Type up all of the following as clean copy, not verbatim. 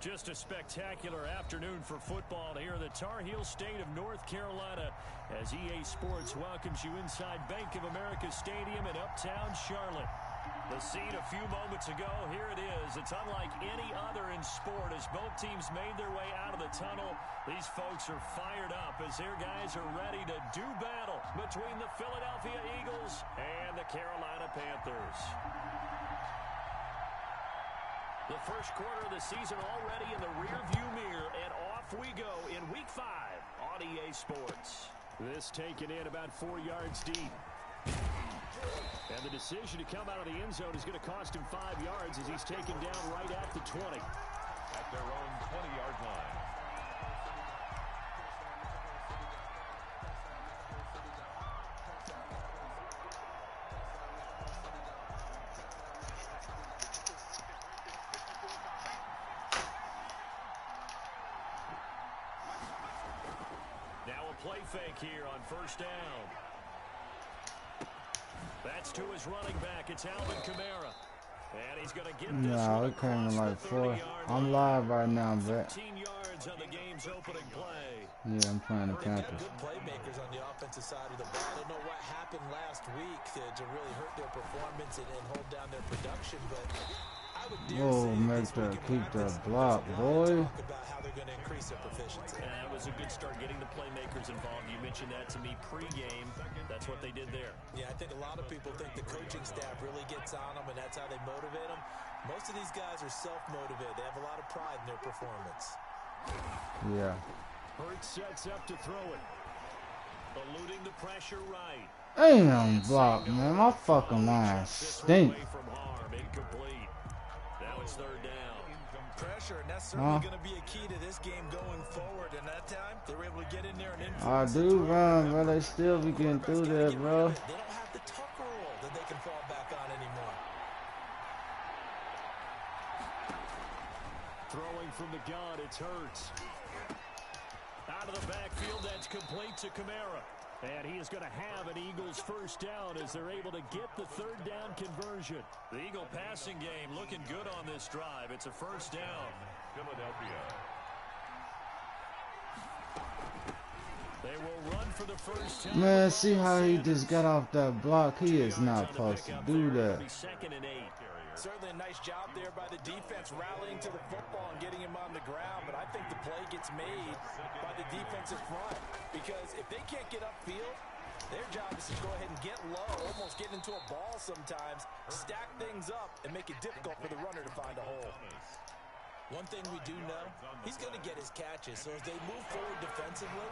Just a spectacular afternoon for football here in the Tar Heel state of North Carolina as EA Sports welcomes you inside Bank of America Stadium in Uptown Charlotte. The scene a few moments ago, here it is. It's unlike any other in sport as both teams made their way out of the tunnel. These folks are fired up as their guys are ready to do battle between the Philadelphia Eagles and the Carolina Panthers. The first quarter of the season already in the rearview mirror, and off we go in Week 5 on EA Sports. This taken in about 4 yards deep. And the decision to come out of the end zone is going to cost him 5 yards as he's taken down right at the 20. At their own 20-yard line. Play fake here on first down. That's to his running back. It's Alvin Kamara. And he's going to get this one it came in like 4. 30-yard I'm live right now, but 13 yards on the game's opening play. Yeah, I'm playing the Panthers. They've got good playmakers on the offensive side of the ball. I don't know what happened last week to really hurt their performance and hold down their production, but I would dare say make that keep that block, boy. Talk about how they're going to increase their proficiency. That was a good start getting the playmakers involved. You mentioned that to me pregame. That's what they did there. Yeah, I think a lot of people think the coaching staff really gets on them, and that's how they motivate them. Most of these guys are self-motivated. They have a lot of pride in their performance. Yeah. Hurts sets up to throw it. Eluding the pressure right. Damn, block, man. My fucking line stink. From harm, incomplete. Now it's third down. Pressure, and that's certainly going to be a key to this game going forward. And that time, they were able to get in there and I do run, but they still be getting through there, bro. They don't have the Tucker roll that they can fall back on anymore. Throwing from the gun, it's Hurts. Out of the backfield, that's complete to Kamara. And he is going to have an Eagles first down as they're able to get the third down conversion. The Eagle passing game looking good on this drive. It's a first down. Philadelphia. They will run for the first down. Man, see how he just got off that block? He is not supposed to do that. Second and 8. Certainly a nice job there by the defense rallying to the football and getting him on the ground, but I think the play gets made by the defensive front because if they can't get upfield, their job is to go ahead and get low, almost get into a ball sometimes, stack things up, and make it difficult for the runner to find a hole. One thing we do know, he's going to get his catches, so as they move forward defensively,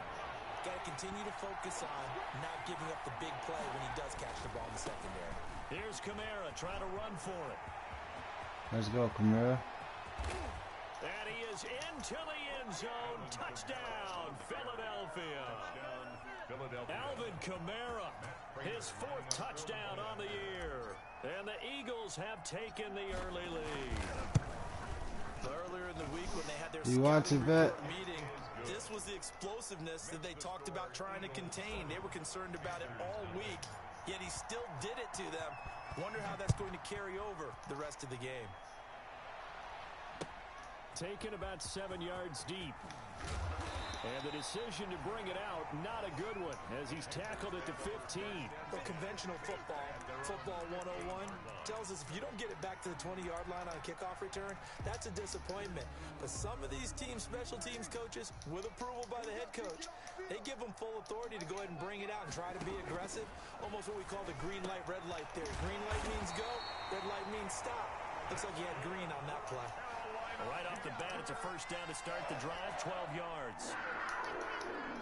got to continue to focus on not giving up the big play when he does catch the ball in the secondary. Here's Kamara trying to run for it. Let's go, Kamara. And he is into the end zone. Touchdown, Philadelphia. Alvin Kamara, his 4th touchdown on the year. And the Eagles have taken the early lead. Earlier in the week when they had their meeting, this was the explosiveness that they talked about trying to contain. They were concerned about it all week, yet he still did it to them. Wonder how that's going to carry over the rest of the game. Taken about 7 yards deep. And the decision to bring it out, not a good one, as he's tackled at the 15. But conventional football 101, tells us if you don't get it back to the 20-yard line on a kickoff return, that's a disappointment. But some of these team special teams coaches, with approval by the head coach, they give them full authority to go ahead and bring it out and try to be aggressive. Almost what we call the green light, red light theory. Green light means go, red light means stop. Looks like he had green on that play. Right off the bat, it's a first down to start the drive, 12 yards.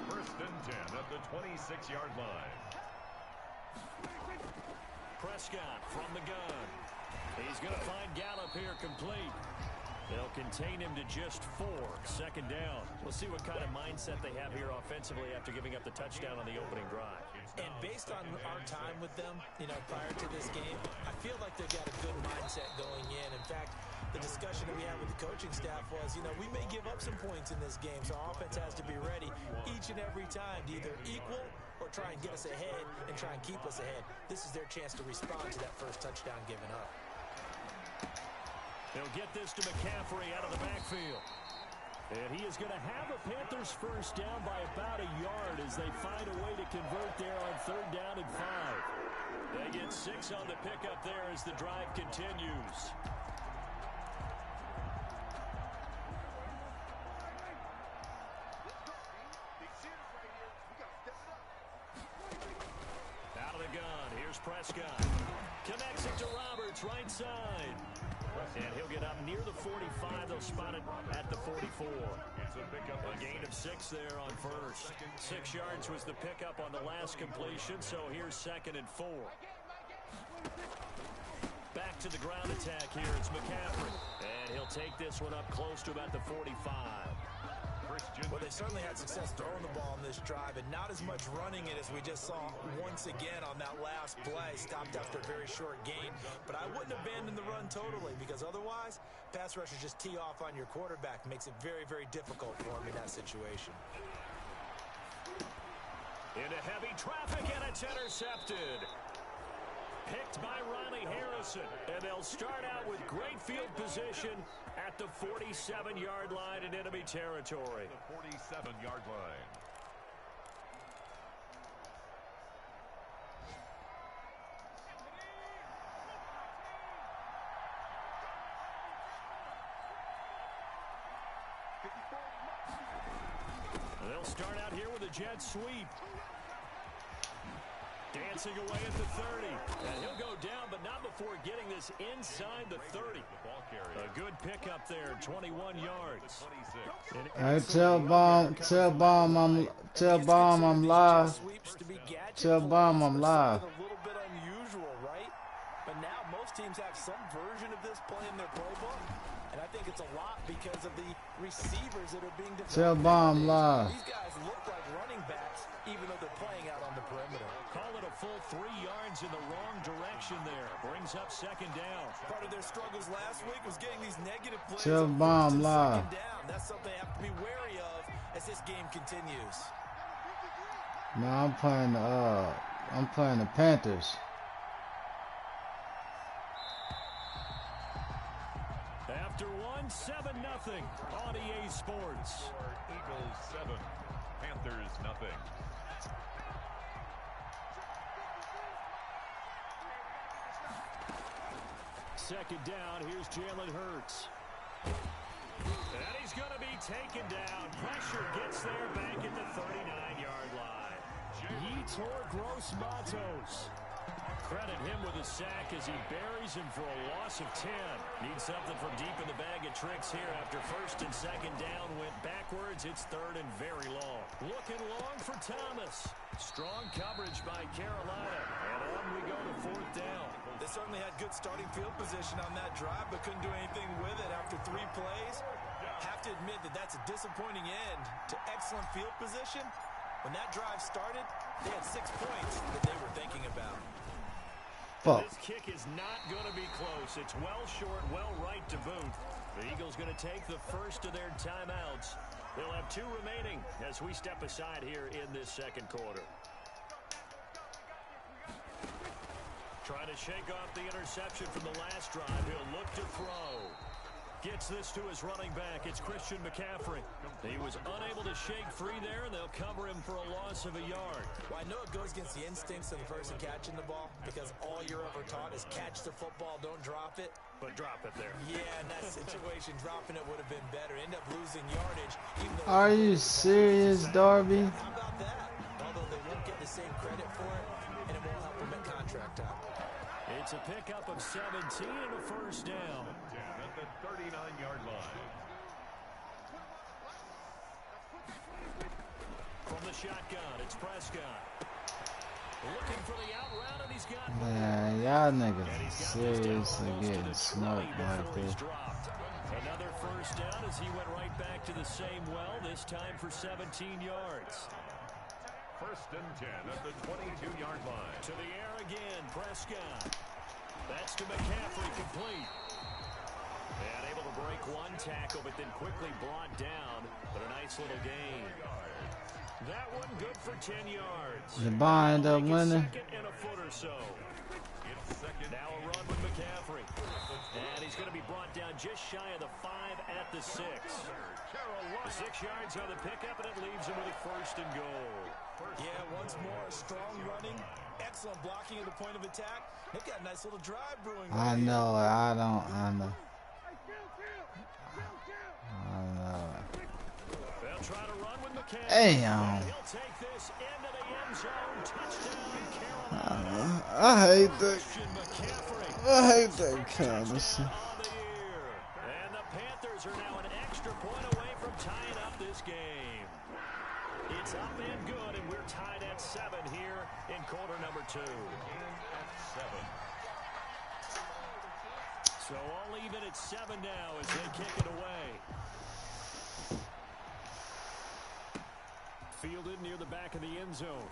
First and 10 at the 26-yard line. Prescott from the gun. He's going to find Gallup here complete. They'll contain him to just 4. Second down. We'll see what kind of mindset they have here offensively after giving up the touchdown on the opening drive. And based on our time with them, prior to this game, I feel like they've got a good mindset going in. In fact, the discussion that we had with the coaching staff was, we may give up some points in this game, so our offense has to be ready each and every time to either equal or try and get us ahead and try and keep us ahead. This is their chance to respond to that first touchdown given up. They'll get this to McCaffrey out of the backfield. And he is going to have a Panthers first down by about a yard as they find a way to convert there on 3rd down and 5. They get 6 on the pickup there as the drive continues. Out of the gun, here's Prescott. Connects it to Roberts, right side. And he'll get up near the 45. They'll spot it at the 44. A gain of 6 there on first. 6 yards was the pickup on the last completion, so here's 2nd and 4. Back to the ground attack here. It's McCaffrey. And he'll take this one up close to about the 45. Well, they certainly had success throwing the ball on this drive, and not as much running it as we just saw once again on that last play. Stopped after a very short gain. But I wouldn't abandon the run totally, because otherwise, pass rushers just tee off on your quarterback. Makes it very, very difficult for him in that situation. Into heavy traffic, and it's intercepted. Picked by Riley Harrison. And they'll start out with great field position at the 47-yard line in enemy territory. The 47-yard line. They'll start out here with a jet sweep. Dancing away at the 30. And he'll go down, but not before getting this inside the 30. A good pickup there, 21 yards. Hey, tell Bomb I'm live. Tell Bomb I'm live. A little bit unusual, right? But now most teams have some version of this play in their playbook. And I think it's a lot because of the receivers that are being developed. Tell Bomb live. These guys look like running backs, even though they're playing out on the perimeter. Call it a full 3 yards in the wrong direction there. Brings up 2nd down. Part of their struggles last week was getting these negative plays. Tell Bomb live. Down. That's something they have to be wary of as this game continues. No, I'm playing the Panthers. After 7-0 on EA Sports. Eagles 7, Panthers nothing. Second down, here's Jalen Hurts. And he's going to be taken down. Pressure gets there back at the 39-yard line. Yetur Gross-Matos. Credit him with a sack as he buries him for a loss of 10. Needs something from deep in the bag of tricks here after 1st and 2nd down went backwards. It's 3rd and very long. Looking long for Thomas. Strong coverage by Carolina. And on we go to 4th down. They certainly had good starting field position on that drive, but couldn't do anything with it after 3 plays. Have to admit that that's a disappointing end to excellent field position. When that drive started, they had 6 points that they were thinking about. This kick is not going to be close. It's well short, well right to boot. The Eagles going to take the first of their timeouts. They'll have 2 remaining as we step aside here in this 2nd quarter. Trying to shake off the interception from the last drive. He'll look to throw. Gets this to his running back. It's Christian McCaffrey. He was unable to shake free there, and they'll cover him for a loss of a yard. Well, I know it goes against the instincts of the person catching the ball because all you're ever taught is catch the football, don't drop it. But drop it there. Yeah, in that situation, dropping it would have been better. End up losing yardage. Are you serious, Darby? How about that? Although they won't get the same credit for it, and it won't help them at contract time. It's a pickup of 17 and a first down. At the 39-yard line. From the shotgun, it's Prescott. Looking for the out route, and he's got more. Man, y'all niggas seriously getting smoked right there. Another first down as he went right back to the same well, this time for 17 yards. 1st and 10 at the 22-yard line. To the air again, Prescott. That's to McCaffrey, complete. And able to break 1 tackle, but then quickly brought down. But a nice little gain. That one good for 10 yards. The ball end up winning. 2nd and a foot or so. It's Now a run with McCaffrey. And he's going to be brought down just shy of the 5 at the 6. The 6 yards on the pickup, and it leaves him with a 1st and goal. Yeah, once more, strong running, excellent blocking at the point of attack. They've got a nice little drive brewing. I know. I know. They'll try to run with McCaffrey. Damn. He'll take this into the end zone. Touchdown, Carolina. I hate that. McCaffrey. I hate that kind of shit. On the year. And the Panthers are now an extra point away from tying up this game. It's up and good, and we're tied at 7 here in quarter number 2. So all even at 7 now as they kick it away. Fielded near the back of the end zone.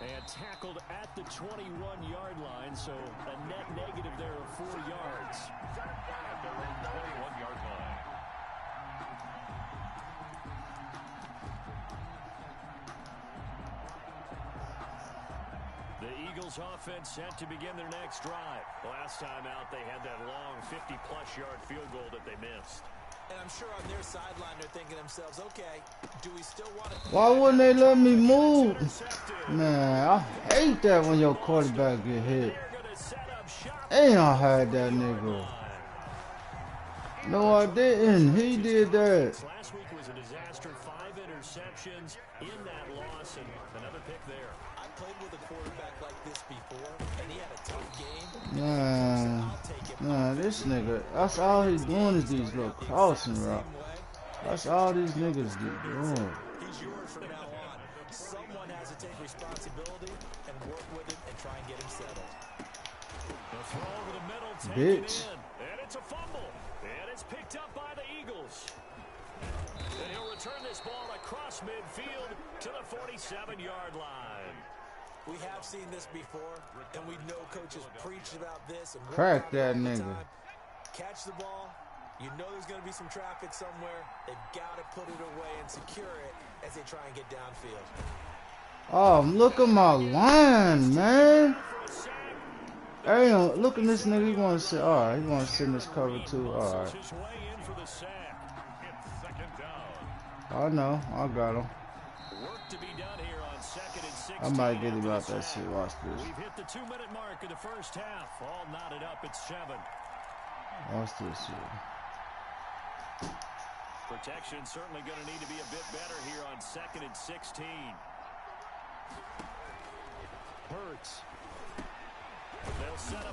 And tackled at the 21-yard line, so a net negative there of 4 yards. At their own 21-yard line. The Eagles offense set to begin their next drive. Last time out, they had that long 50-plus yard field goal that they missed. And I'm sure on their sideline they're thinking to themselves, okay, do we still want to... Why wouldn't they let me move? Man, I hate that when your quarterback get hit. Ain't I had that nigga. No, I didn't. He did that. Last week was a disaster. 5 interceptions in that loss, and another pick there. I played with a quarterback like this before, and he had a tough game. Nah, this nigga, that's all he's doing is these little crossing routes. That's all these niggas get doing. He's yours from now on. Someone has to take responsibility and work with him and try and get him settled. The throw over the middle, Bitch. taken in, and it's a fumble, and it's picked up by the Eagles. And he'll return this ball across midfield to the 47-yard line. We have seen this before, and we know coaches preach about this. And Crack that nigga. Catch the ball. You know there's going to be some traffic somewhere. They've got to put it away and secure it as they try and get downfield. Oh, look at my line, man. Hey, look at this nigga. He want to sit. All right, he want to sit in this cover too. All right. I know. I got him. Work to be done here on 2nd and 16. I might get him out that shit. Watch this. We've hit the 2-minute mark in the first half. All knotted up at 7. Watch this shit. Protection certainly going to need to be a bit better here on 2nd and 16. Hurts.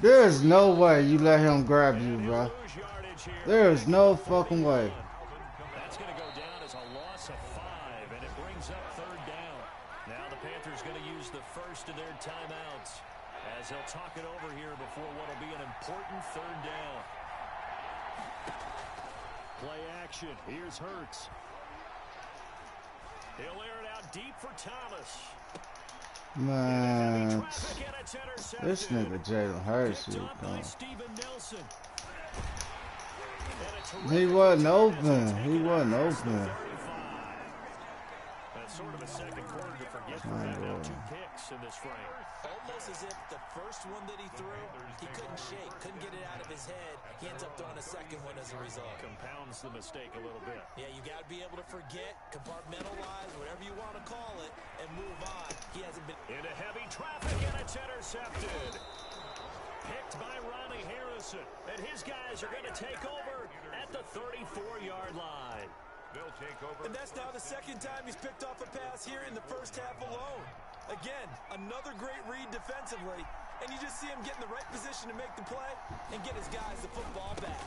There's no way you let him grab you, bro. There's no fucking way. That's going to go down as a loss of 5, and it brings up 3rd down. Now the Panthers going to use the first of their timeouts as they'll talk it over here before what will be an important 3rd down. Play action. Here's Hurts. He'll air it out deep for Thomas. Man, this nigga Jalen Hurts is gone. He wasn't open. He wasn't open. That's sort of a second quarter to forget for him. Now 2 picks in this frame. Almost as if the first one that he threw, he couldn't shake, couldn't get it out of his head. He ends up throwing a second one as a result. Compounds the mistake a little bit. Yeah, you got to be able to forget, compartmentalize, whatever you want to call it, and move on. He hasn't been... Into heavy traffic, and it's intercepted. Picked by Ronnie Harrison. And his guys are going to take over at the 34-yard line. They'll take over. And that's now the 2nd time he's picked off a pass here in the first half alone. Again, another great read defensively, and you just see him get in the right position to make the play and get his guys the football back.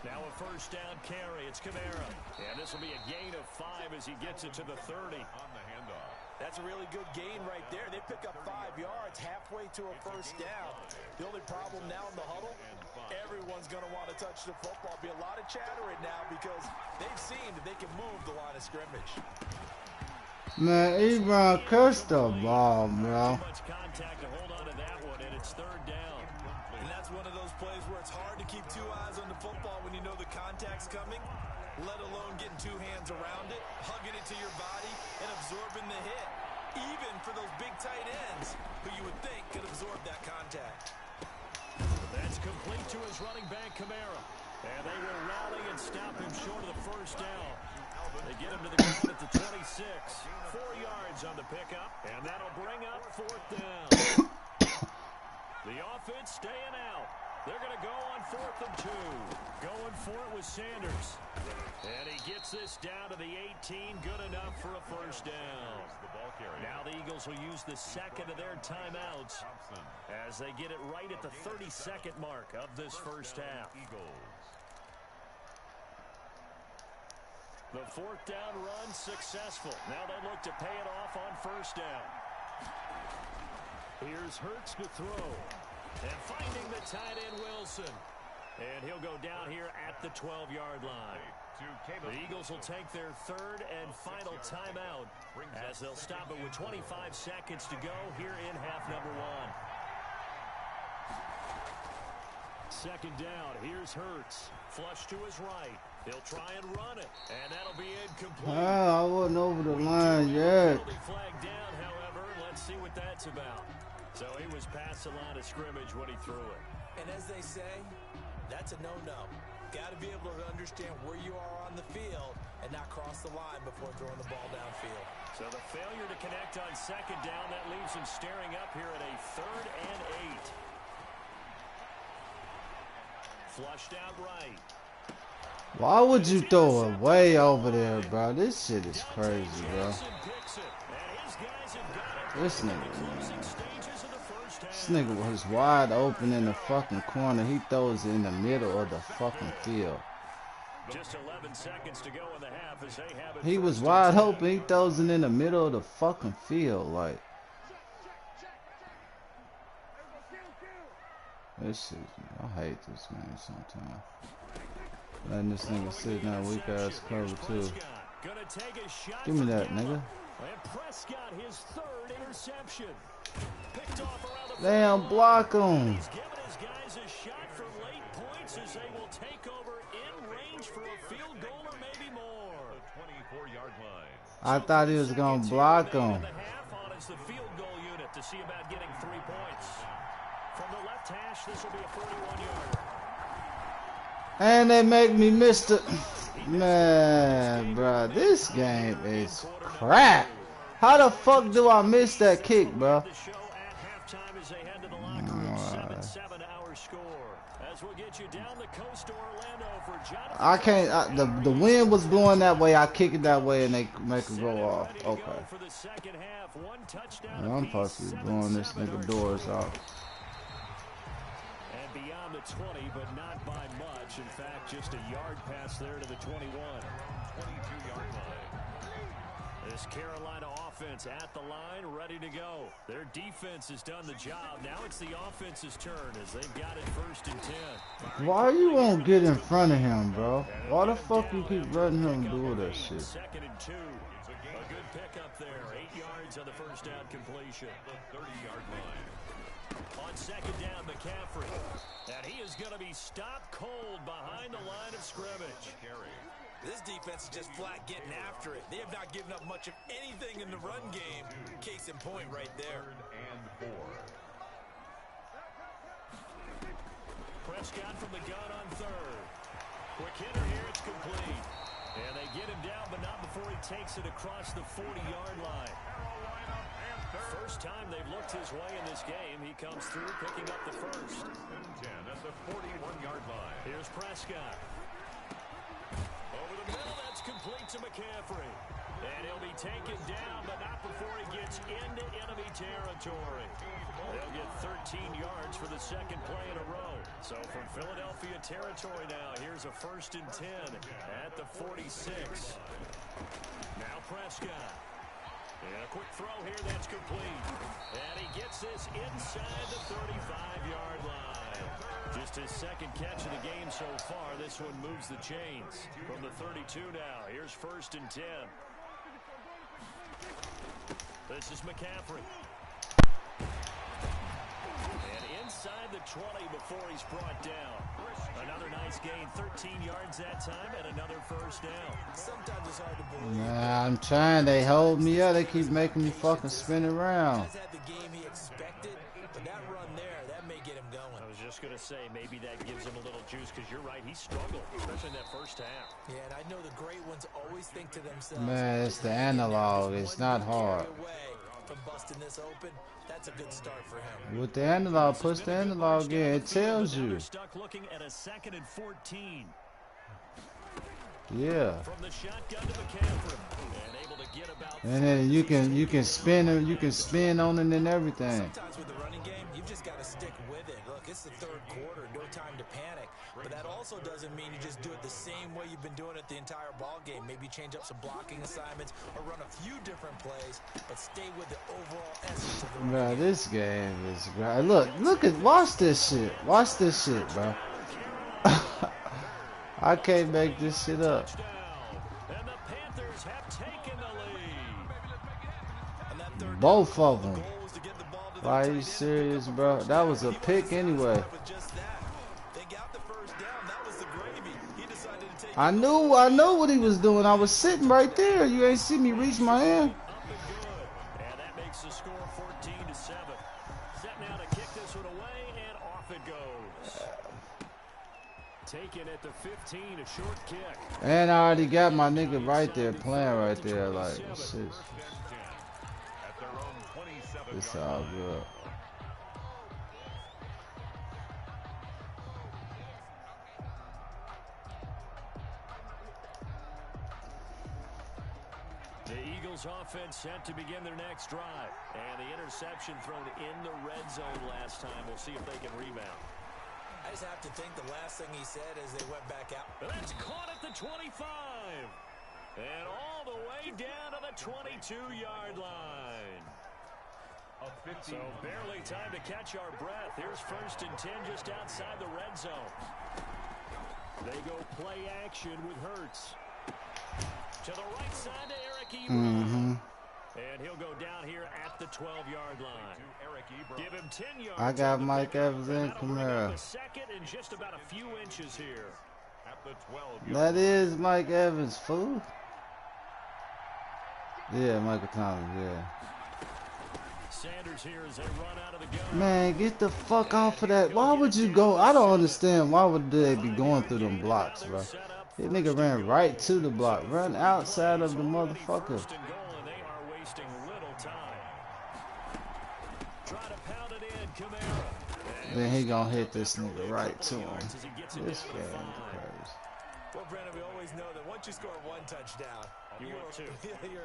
Now a 1st down carry. It's Kamara. And this will be a gain of 5 as he gets it to the 30. On the handoff. That's a really good gain right there. They pick up 5 yards halfway to a 1st down. The only problem now in the huddle, everyone's going to want to touch the football. Be a lot of chatter right now because they've seen that they can move the line of scrimmage. Man, Ebron cursed the ball, bro. Too much contact to hold on to that one, and it's 3rd down. And that's one of those plays where it's hard to keep 2 eyes on the football when you know the contact's coming, let alone getting 2 hands around it, hugging it to your body, and absorbing the hit. even for those big tight ends who you would think could absorb that contact. That's complete to his running back, Kamara. And they will rally and stop him short of the first down. They get him to the ground at the 26. 4 yards on the pickup, and that'll bring up 4th down. The offense staying out. They're going to go on 4th and 2. Going for it with Sanders. And he gets this down to the 18. Good enough for a first down. Now the Eagles will use the second of their timeouts as they get it right at the 32nd mark of this first half. The 4th down run successful. Now they look to pay it off on first down. Here's Hurts to throw. And finding the tight end Wilson. And he'll go down here at the 12-yard line. The Eagles will take their 3rd and final timeout as they'll stop it with 25 seconds to go here in half number 1. Second down. Here's Hurts. Flush to his right. He'll try and run it. And that'll be incomplete. I wasn't over the line yet. Flag down, however. Let's see what that's about. So he was past the line of scrimmage when he threw it. And as they say, that's a no-no. Got to be able to understand where you are on the field and not cross the line before throwing the ball downfield. So the failure to connect on second down, that leaves him staring up here at a 3rd and 8. Flushed out right. Why would you throw it way over there, bro? This shit is crazy, bro. This nigga, man. This nigga was wide open in the fucking corner. He throws it in the middle of the fucking field. Just 11 seconds to go in the half as they have it. He was wide open. He throws it in the middle of the fucking field. Like, this shit, I hate this game sometimes. Letting this nigga sit in that weak ass cover too. Give me that, nigga. And Prescott, his 3rd interception. Picked off around the damn, block him. He's giving his guys a shot for late points as they will take over in range for a field goal or maybe more. The 24-yard line. I thought he was gonna block him. The field goal unit to see about getting 3 points. From the left hash, this will be a 41-yarder. And they make me miss the... Man, bro, this game is crap. How the fuck do I miss that kick, bro? I can't. The wind was blowing that way. I kick it that way, and they make it go off. Okay. I'm supposed to be blowing this nigga doors off. And beyond the 20, but not by much. In fact, just a yard pass there to the 21. 22-yard line. This Carolina offense at the line, ready to go. Their defense has done the job. Now it's the offense's turn as they've got it 1st and 10. Why you won't get in front of him, bro? Why the fuck you keep letting him do that shit? 2nd and 2. A good pickup there. 8 yards on the first down completion. The 30-yard line. On second down, McCaffrey. And he is going to be stopped cold behind the line of scrimmage. This defense is just flat getting after it. They have not given up much of anything in the run game. Case in point right there. 3rd and 4. Prescott from the gun on 3rd. Quick hitter here, it's complete. And they get him down, but not before he takes it across the 40-yard line. First time they've looked his way in this game. He comes through, picking up the 1st. 10 at the 41-yard line. Here's Prescott. Over the middle, that's complete to McCaffrey. And he'll be taken down, but not before he gets into enemy territory. They'll get 13 yards for the 2nd play in a row. So from Philadelphia territory now, here's a 1st and 10 at the 46. Now Prescott. And a quick throw here, that's complete. And he gets this inside the 35-yard line. Just his 2nd catch of the game so far. This one moves the chains. From the 32 now, here's 1st and 10. This is McCaffrey. And inside the 20 before he's brought down. Another nice gain, 13 yards that time, and another first down. Sometimes it's hard to believe. Nah, I'm trying. They hold me up. They keep making me fucking spin around. He has had the game he expected, but that run there, that may get him going. I was just going to say, maybe that gives him a little juice, because you're right, he struggled, especially in that first half. Yeah, and I know the great ones always think to themselves, Man, it's the analog. It's not hard. From busting this open, that's a good start for him. With the analog, push the analog in. It tells you. Stuck looking at a 2nd and 14. Yeah. From the shotgun to McCaffrey, and able to get about. And then you can spin it. You can spin on it and everything. Sometimes with the running game, you've just got to stick with it. Look, it's the third quarter, no time to panic. But that also doesn't mean you just do it the same way you've been doing it the entire ball game. Maybe change up some blocking assignments or run a few different plays, but stay with the overall essence of the run Bro, game. this game is great. Watch this shit. Watch this shit, bro. I can't make this shit up. And the Panthers have taken the lead. Both of them. Are you serious, bro? That was a pick anyway. I knew what he was doing. I was sitting right there. You ain't see me reach my hand. And that makes the score 14-7. Set now to kick this one away, and off it goes. Taken at the 15, a short kick. And I already got my nigga right there, playing right there. Like, shit. It's all good. The Eagles offense set to begin their next drive. And the interception thrown in the red zone last time. We'll see if they can rebound. I just have to think the last thing he said as they went back out. That's caught at the 25. And all the way down to the 22-yard line. So barely time to catch our breath. Here's 1st and 10 just outside the red zone. They go play action with Hurts. To the right side to Eric Ebron. And he'll go down here at the 12-yard line. Give him 10 yards. I got Mike Evans and Kamara. Second and just about a few inches here. At the 12. That is Mike Evans, fool. Yeah, Michael Thomas, yeah. Sanders here as they run out of the gun. Man, get the fuck off of that. Why would you go? I don't understand. Why would they be going through them blocks, bro? That nigga ran right to the block. Run outside of the motherfucker. First and goal, and they are wasting little time. Try to pound it in, Kamara. Then he gonna hit this nigga right to him. This game is crazy. Well, Brandon, we always know that once you score one touchdown, you're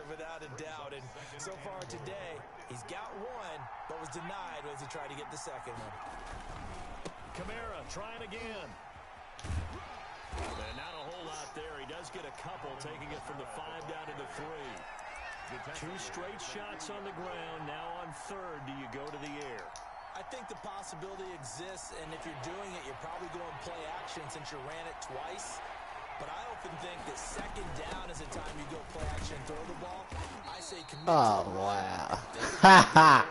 without a doubt. And so far today, he's got one, but was denied as he tried to get the second one. Kamara trying again. And not a whole lot there. He does get a couple, taking it from the 5 down to the 3. 2 straight shots on the ground. Now on 3rd, do you go to the air? I think the possibility exists, and if you're doing it, you're probably going play action since you ran it twice. But I often think that 2nd down is the time you go play action and throw the ball. I say commit. Oh, wow. Haha.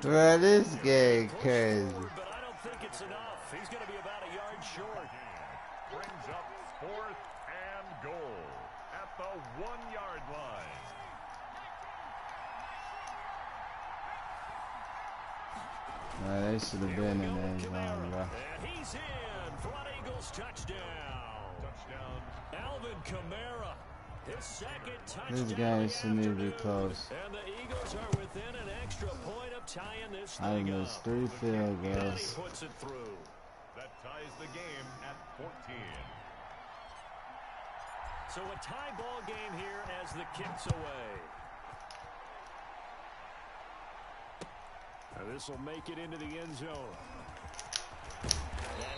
Bro, this game crazy. But I don't think it's enough. He's going to be about a yard short. Brings up 4th and goal at the 1-yard line. Man, they should have been in that zone, bro. And he's in for an Eagles touchdown. Alvin Kamara, his 2nd touchdown. This game should need to be close. And the Eagles are within an extra point of tying this I thing missed up. 3 field And he goals. puts it through. That ties the game at 14. So a tie ball game here as the kick's away. This will make it into the end zone.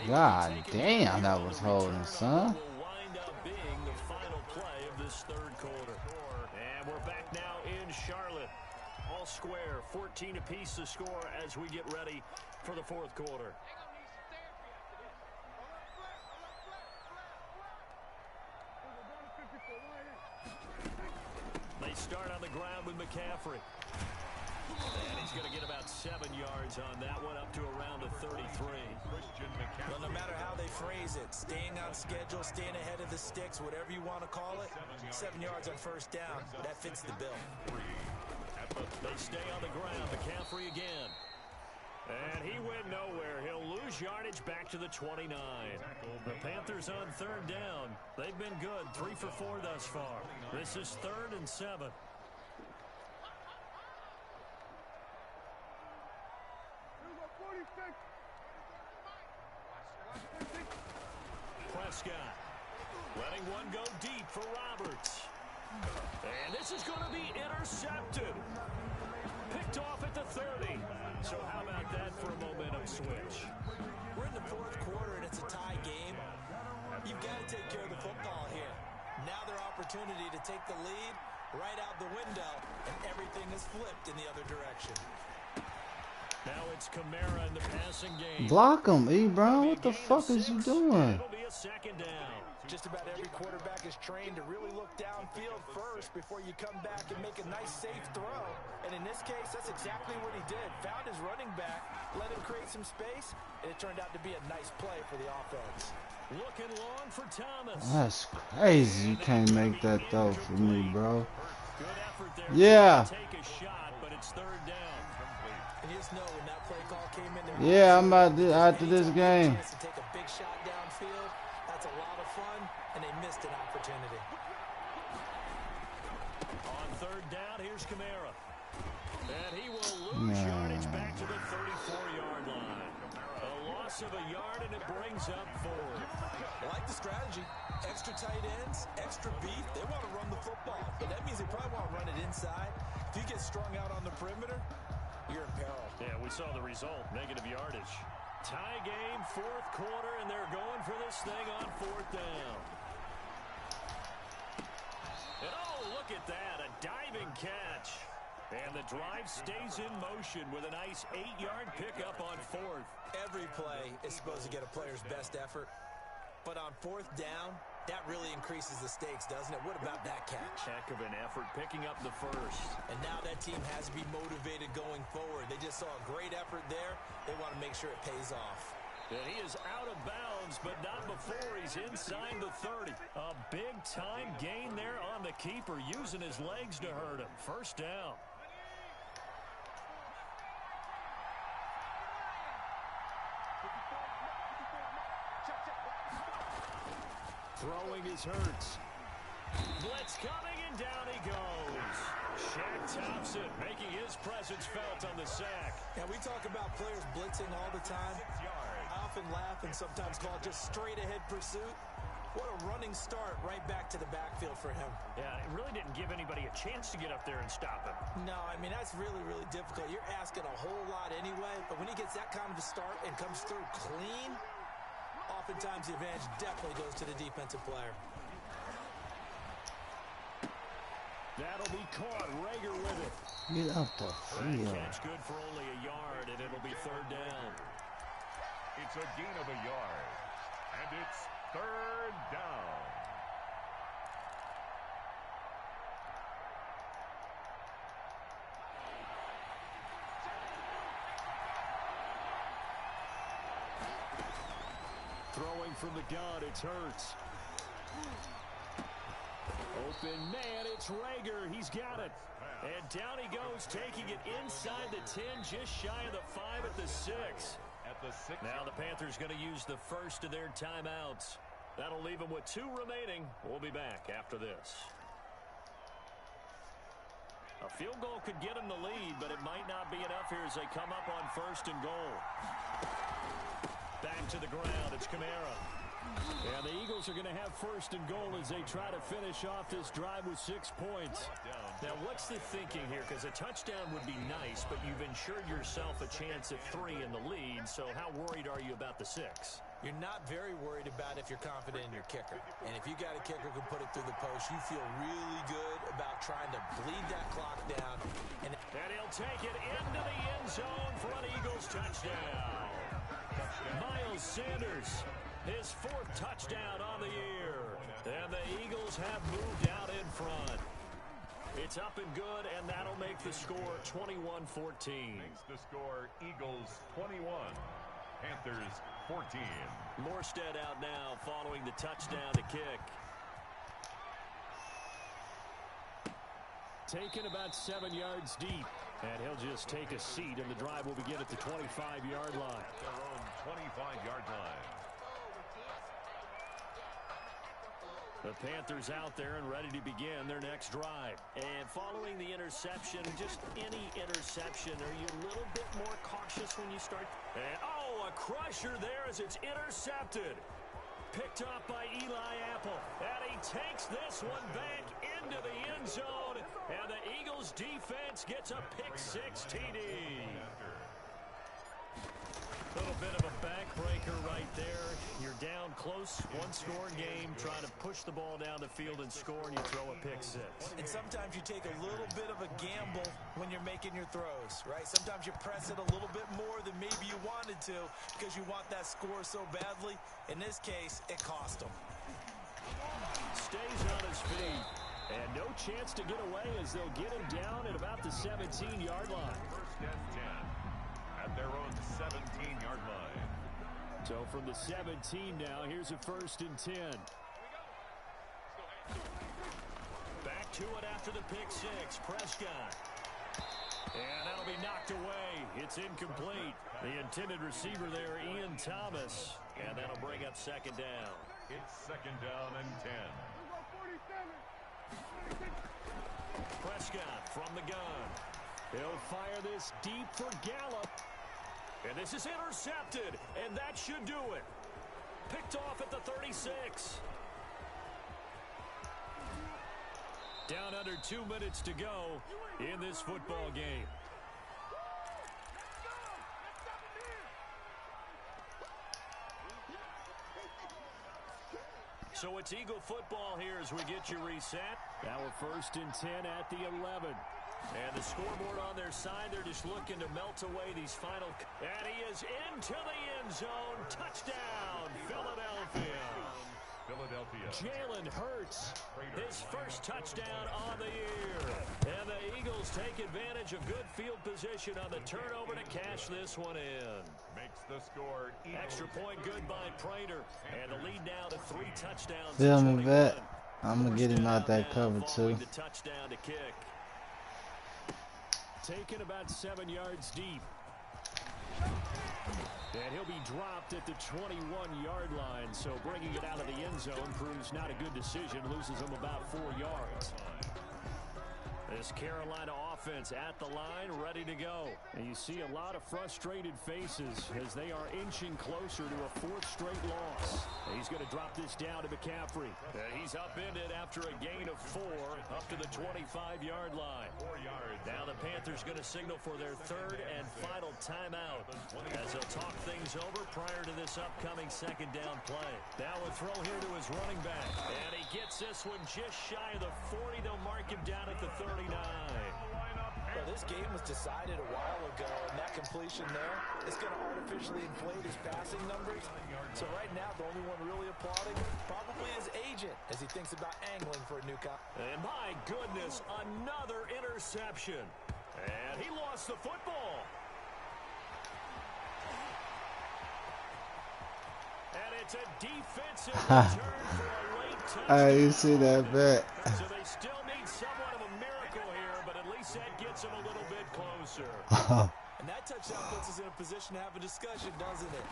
God damn, that was holding, son. Will wind up being the final play of this 3rd quarter. And we're back now in Charlotte. All square, 14 apiece to score as we get ready for the 4th quarter. They start on the ground with McCaffrey. And he's going to get about 7 yards on that one, up to around the 33. Well, no matter how they phrase it, staying on schedule, staying ahead of the sticks, whatever you want to call it, 7 yards on first down, that fits the bill. They stay on the ground. McCaffrey again. And he went nowhere. He'll lose yardage back to the 29. The Panthers on third down. They've been good, 3 for 4 thus far. This is 3rd and 7. Prescott letting one go deep for Roberts. And this is going to be intercepted. Picked off at the 30. So how about that for a momentum switch? We're in the 4th quarter, and it's a tie game. You've got to take care of the football here. Now their opportunity to take the lead right out the window, and everything is flipped in the other direction. Now it's Kamara in the passing game. Block him, Brown. What the fuck is you doing? It'll be a 2nd down. Just about every quarterback is trained to really look downfield first before you come back and make a nice, safe throw. And in this case, that's exactly what he did. Found his running back, let him create some space, and it turned out to be a nice play for the offense. Looking long for Thomas. That's crazy. You can't make that throw for me, bro. Good effort there. Yeah. Take a shot, but it's 3rd down. And you just know when that play call came in there. Yeah, I'm about to, after this game. To take a big shot downfield. That's a lot of fun, and they missed an opportunity. On 3rd down, here's Kamara. And he will lose yardage back to the 34-yard line. A loss of a yard, and it brings up 4th. I like the strategy. Extra tight ends, extra beef. They want to run the football, but that means they probably want to run it inside. If you get strung out on the perimeter, you're in peril. Yeah, we saw the result. Negative yardage. Tie game, 4th quarter, and they're going for this thing on 4th down. And oh, look at that, a diving catch. And the drive stays in motion with a nice 8-yard pickup on 4th. Every play is supposed to get a player's best effort. But on 4th down, that really increases the stakes, doesn't it? What about that catch? Heck of an effort picking up the 1st. And now that team has to be motivated going forward. They just saw a great effort there. They want to make sure it pays off. And he is out of bounds, but not before he's inside the 30. A big-time gain there on the keeper, using his legs to hurt him. 1st down. Throwing is Hurts. Blitz coming, and down he goes. Shaq Thompson making his presence felt on the sack. And we talk about players blitzing all the time. I often laugh and sometimes call it just straight-ahead pursuit. What a running start right back to the backfield for him. Yeah, it really didn't give anybody a chance to get up there and stop him. No, I mean, that's really, really difficult. You're asking a whole lot anyway, but when he gets that kind of a start and comes through clean, oftentimes the advantage definitely goes to the defensive player. That'll be caught. Rager with it. Get up the field. Catch good for only a yard, and it'll be 3rd down. It's a gain of a yard, and it's 3rd down. Throwing from the gun, it's Hurts. Open man, it's Rager. He's got it. And down he goes, taking it inside the 10, just shy of the 5 at the 6. Now the Panthers going to use the 1st of their timeouts. That'll leave them with 2 remaining. We'll be back after this. A field goal could get them the lead, but it might not be enough here as they come up on 1st and goal. Back to the ground, it's Kamara. And the Eagles are going to have 1st and goal as they try to finish off this drive with 6 points. Now, what's the thinking here? Because a touchdown would be nice, but you've ensured yourself a chance at 3 in the lead, so how worried are you about the 6? You're not very worried about if you're confident in your kicker. And if you got a kicker who can put it through the post, you feel really good about trying to bleed that clock down. And he'll take it into the end zone for an Eagles touchdown. Miles Sanders, his 4th touchdown on the year. And the Eagles have moved out in front. It's up and good, and that'll make the score 21-14. Makes the score Eagles 21, Panthers 14. Morstead out now following the touchdown to kick. Taken about 7 yards deep. And he'll just take a seat, and the drive will begin at the 25-yard line. At their own 25-yard line. The Panthers out there and ready to begin their next drive. And following the interception, just any interception, are you a little bit more cautious when you start? And, oh, a crusher there as it's intercepted. Picked up by Eli Apple. And he takes this one back into the end zone. And the Eagles defense gets a pick-6 TD. A little bit of a backbreaker right there. You're down close, one-score game, trying to push the ball down the field and score, and you throw a pick-6. And sometimes you take a little bit of a gamble when you're making your throws, right? Sometimes you press it a little bit more than maybe you wanted to because you want that score so badly. In this case, it cost him. Stays on his feet. And no chance to get away as they'll get him down at about the 17-yard line. First and 10 at their own 17-yard line. So from the 17 now, here's a 1st and 10. Back to it after the pick-6. Prescott. And that'll be knocked away. It's incomplete. The intended receiver there, Ian Thomas. And that'll bring up 2nd down. It's 2nd down and 10. Prescott from the gun. He'll fire this deep for Gallup. And this is intercepted. And that should do it. Picked off at the 36. Down under 2 minutes to go in this football game. So it's Eagle football here as we get you reset. Now we're 1st and 10 at the 11. And the scoreboard on their side, they're just looking to melt away these final. And he is into the end zone. Touchdown, Philadelphia. Jalen Hurts, his first touchdown on the year. And the Eagles take advantage of good field position on the turnover to cash this one in. Makes the score Eagles. Extra point good by Prater. And the lead now to 3 touchdowns. Feel me, vet? I'm going to get him out that cover, too. The touchdown to kick. Taken about 7 yards deep. And he'll be dropped at the 21-yard line, so bringing it out of the end zone proves not a good decision, loses him about 4 yards. This Carolina offense at the line, ready to go. And you see a lot of frustrated faces as they are inching closer to a 4th straight loss. And he's going to drop this down to McCaffrey. And he's upended after a gain of 4 up to the 25-yard line. 4 yards. Now the Panthers going to signal for their 3rd and final timeout as they'll talk things over prior to this upcoming 2nd down play. Now a throw here to his running back. And he gets this one just shy of the 40. They'll mark him down at the 39. Well, this game was decided a while ago, and that completion there is going to artificially inflate his passing numbers. So right now, the only one really applauding probably his agent as he thinks about angling for a new cop. And my goodness, another interception. And he lost the football. And it's a defensive return for a late touchdown. You see that bet? So they still need somewhat of a miracle here, but at least that gets them a little bit closer. And that touchdown puts us in a position to have a discussion, doesn't it?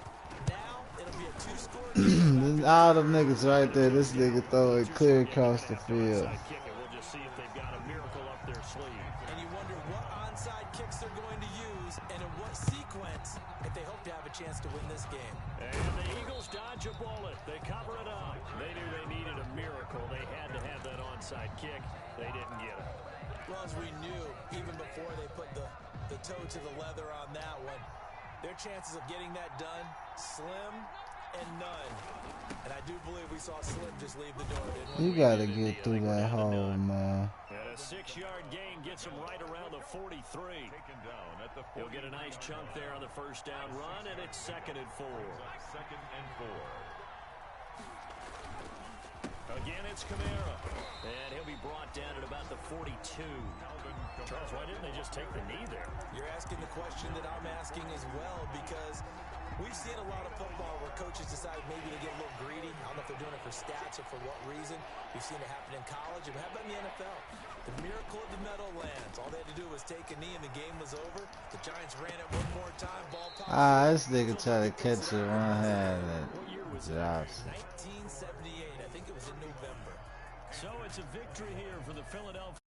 Now, it'll be a 2-score game. All them niggas right there. This nigga throw it clear across the field. We'll just see if they've got a miracle up their sleeve. And you wonder what onside kicks they're going to use and in what sequence if they hope to have a chance to win this game. And the Eagles dodge a bullet. They cover it up. They knew they needed a miracle. They had to have that onside kick. They didn't get it. Well, as we knew, even before they put the toe to the leather on that one, their chances of getting that done, slim and none. And I do believe we saw Slim just leave the door, didn't we? You got to get through that hole, man. And a 6-yard gain gets him right around the 43. He'll get a nice chunk there on the 1st down run, and it's 2nd and 4. 2nd and 4. Again, it's Kamara. And he'll be brought down at about the 42. Charles, why didn't they just take the knee there? You're asking the question that I'm asking as well, because we've seen a lot of football where coaches decide maybe to get a little greedy. I don't know if they're doing it for stats or for what reason. We've seen it happen in college. And how about in the NFL? The miracle of the Meadowlands. All they had to do was take a knee and the game was over. The Giants ran it one more time. Ball popped. This nigga tried to catch it one hand and drops it. 1978. I think it was in November. So it's a victory here for the Philadelphia.